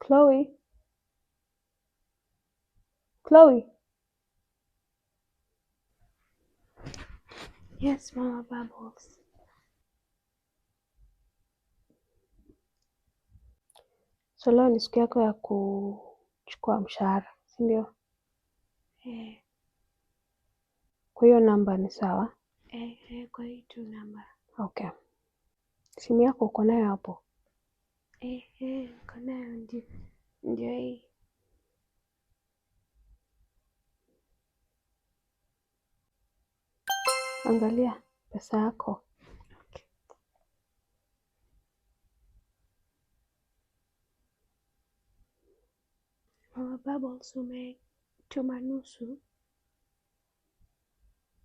Chloe? Chloe? Yes, Mama Bubbles. So leo ni siku yako ya kuchukua mshahara, si ndio? Kwa hiyo namba ni sawa? Kwa hii tu namba. Okay. Simu yako uko nayo hapo? Uko nayo ndio hii. Angalia pesa yako. Okay. Mama Bubbles, umetuma nusu.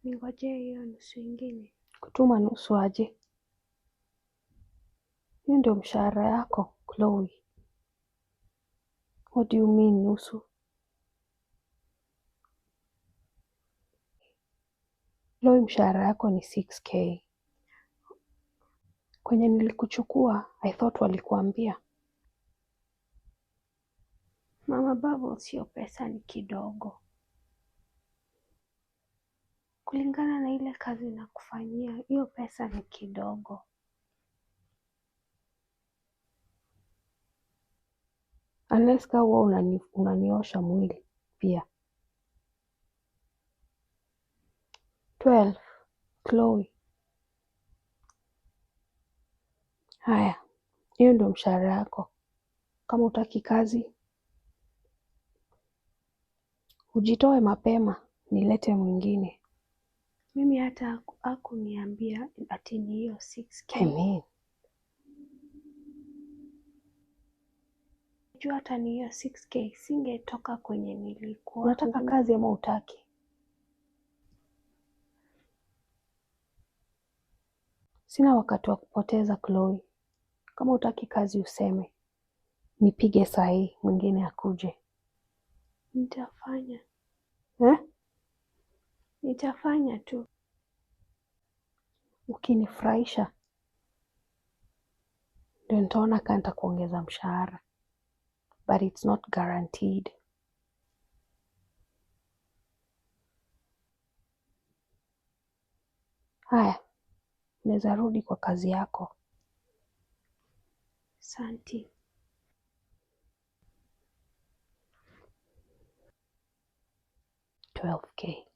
Ningojee hiyo nusu ingine. Kutuma nusu aje? Hiyo ndio mshahara yako, Chloe. What do you mean nusu? Chloe, mshahara yako ni 6K. Kwenye nilikuchukua, I thought walikuambia. Mama Bubbles, hiyo pesa ni kidogo. Kulingana na ile kazi na kufanyia, hiyo pesa ni kidogo. Unless kama wewe unaniosha mwili pia. 12, Chloe. Haya, hiyo ndio mshahara yako. Kama hutaki kazi, ujitoe mapema, nilete mwingine. Mimi hata hakuniambia ati ni hiyo 6K. I mean, Jua hata ni hiyo 6K, singetoka kwenye nilikuwa. unataka kazi ama hutaki? Sina wakati wa kupoteza, Chloe. Kama hutaki kazi useme. Nipige sahi, mwingine akuje. Nitafanya. Nitafanya tu. Ukinifurahisha ndio nitaona kama nitakuongeza mshahara. But it's not guaranteed. Haya, unaweza rudi kwa kazi yako. Asante. 12K.